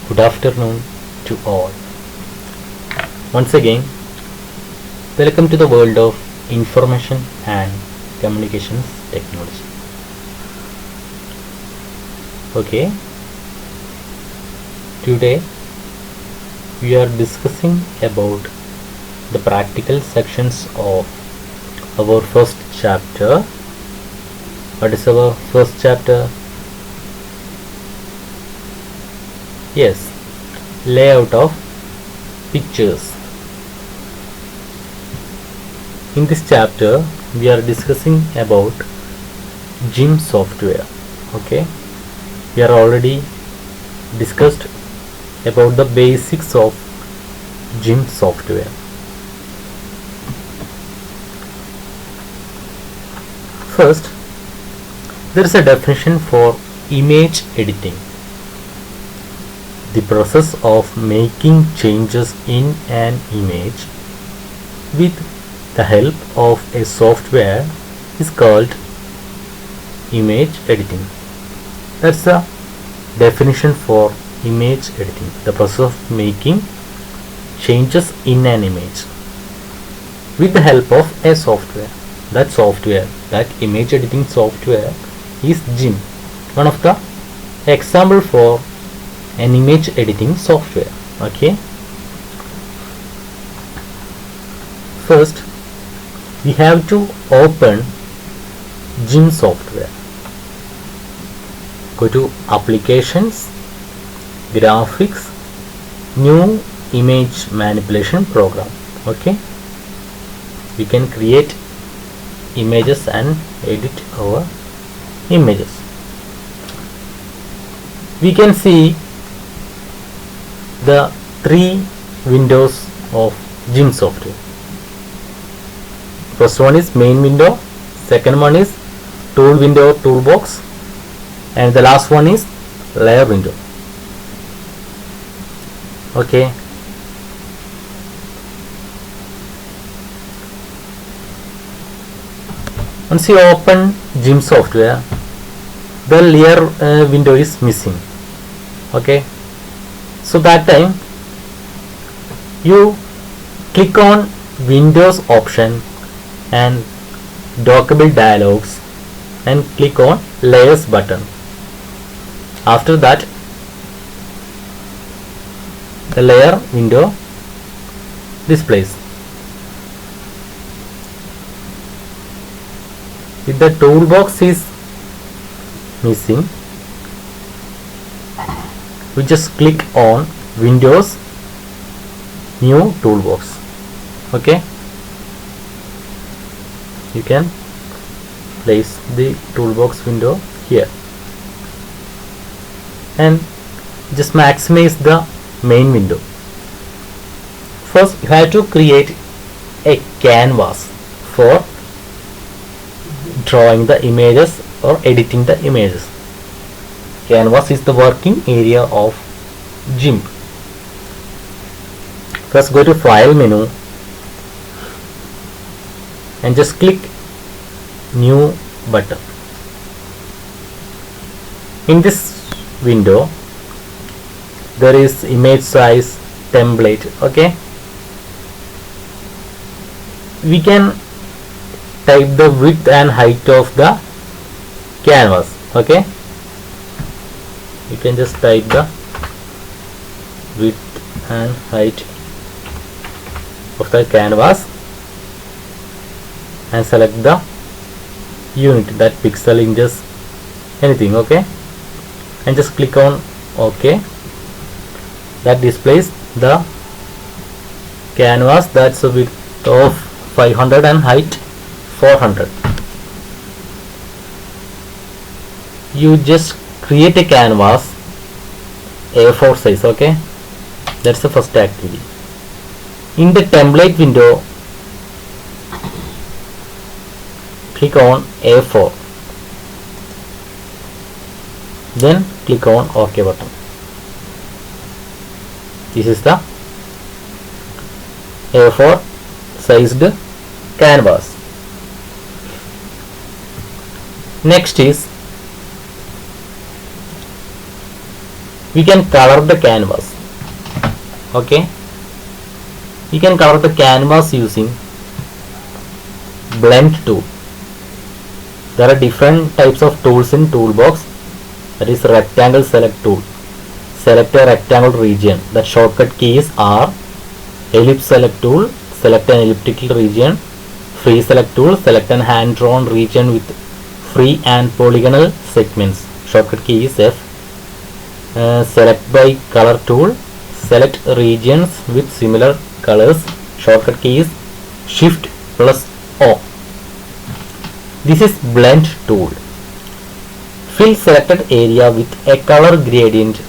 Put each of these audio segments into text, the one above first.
Good afternoon to all. Once again, welcome to the world of information and communications technology. Okay, today we are discussing about the practical sections of our first chapter. What is our first chapter? Yes, layout of pictures. In this chapter we are discussing about GIMP software. Okay, we are already discussed about the basics of GIMP software. First, there is a definition for image editing. The process of making changes in an image with the help of a software is called image editing. That's the definition for image editing. The process of making changes in an image with the help of a software. That image editing software is GIMP. One of the example for an image editing software. Okay, first we have to open GIMP software. Go to applications, graphics, new image manipulation program. Okay, we can create images and edit our images. We can see the three windows of GIMP software. First one is main window, second one is tool window, toolbox, and the last one is layer window. Okay, once you open GIMP software, the layer window is missing. Okay, so that time you click on Windows option and dockable dialogs and click on layers button. After that, the layer window displays. If the toolbox is missing, we just click on Windows new toolbox. Okay, you can place the toolbox window here and just maximize the main window. First you have to create a canvas for drawing the images or editing the images. Canvas is the working area of GIMP. First go to file menu and just click new button. In this window there is image size template. Okay, we can type the width and height of the canvas. Okay, you can just type the width and height of the canvas and select the unit, that pixel, inches, anything. Okay, and just click on OK. That displays the canvas. That's a width of 500 and height 400. You just create a canvas A4 size. Okay, that's the first activity. In the template window, click on A4, then click on OK button. This is the A4 sized canvas. Next is we can color the canvas. Okay, we can color the canvas using blend tool. There are different types of tools in toolbox. That is rectangle select tool. Select a rectangle region. The shortcut keys are ellipse select tool, select an elliptical region, free select tool, select an hand drawn region with free and polygonal segments. Shortcut key is F. Select by color tool, select regions with similar colors. Shortcut key is Shift plus O. This is blend tool. Fill selected area with a color gradient.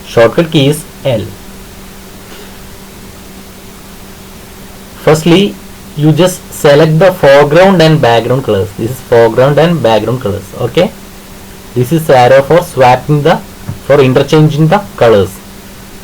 Shortcut key is L. Firstly, you just select the foreground and background colors. This is foreground and background colors. Okay. This is arrow for swapping for interchanging the colors.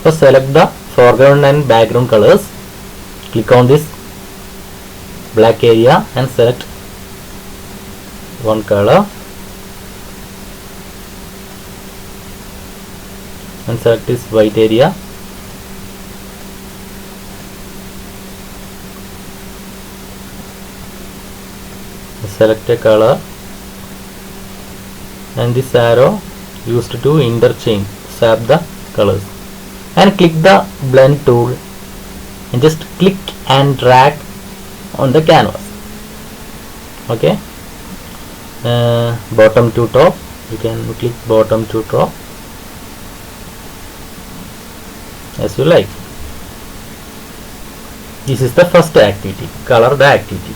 So select the foreground and background colors. Click on this black area and select one color and select this white area. Select a color and this arrow used to interchange, swap the colors, and click the blend tool and just click and drag on the canvas. Okay, bottom to top, you can click bottom to top as you like. This is the first activity, color the activity.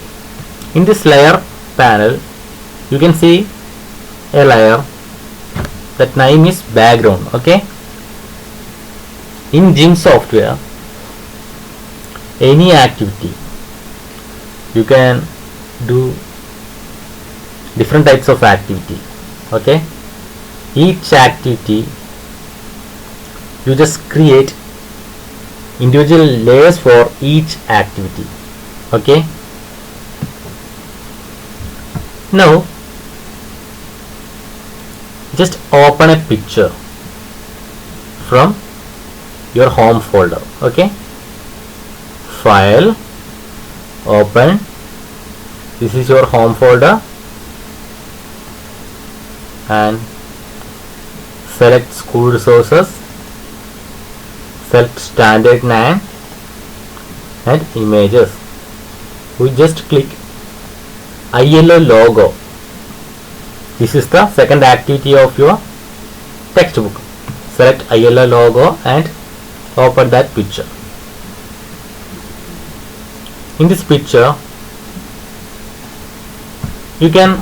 In this layer panel, you can see a layer that name is background. Okay, in GIMP software, any activity you can do different types of activity. Okay, each activity you just create individual layers for each activity. Okay, now just open a picture from your home folder. Okay, file, open, this is your home folder, and select school resources, select standard name and images. We just click ILO logo. This is the second activity of your textbook. Select ILO logo and open that picture. In this picture, you can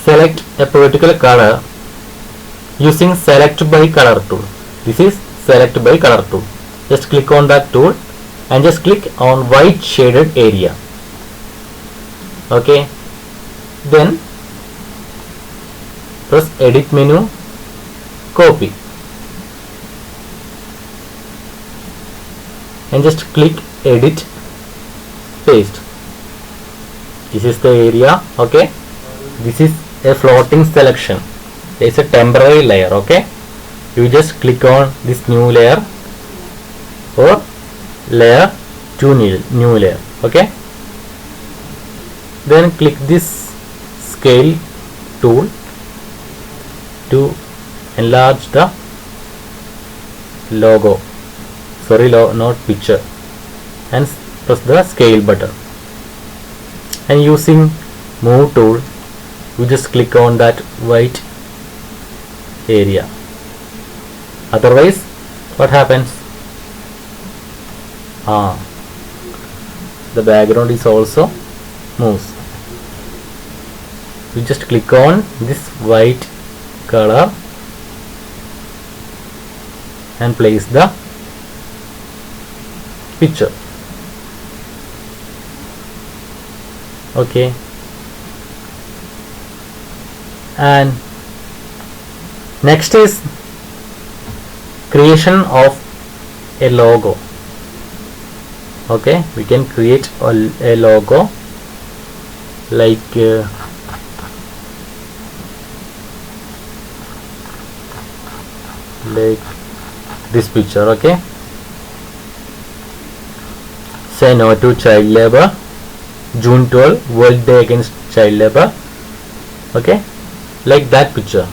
select a particular color using select by color tool. This is select by color tool. Just click on that tool and just click on white shaded area. Okay, then press edit menu, copy, and just click edit, paste. This is the area. Okay, this is a floating selection. There is a temporary layer. Okay, you just click on this new layer or layer to new layer. Okay, then click this scale tool to enlarge the logo, not picture, and press the scale button, and using move tool you just click on that white area. Otherwise what happens? The background is also moves. You just click on this white color and place the picture. Okay, and next is creation of a logo. Okay, we can create a logo like like this picture. Okay, say no to child labor. June 12, World Day Against Child Labor. Okay, like that picture.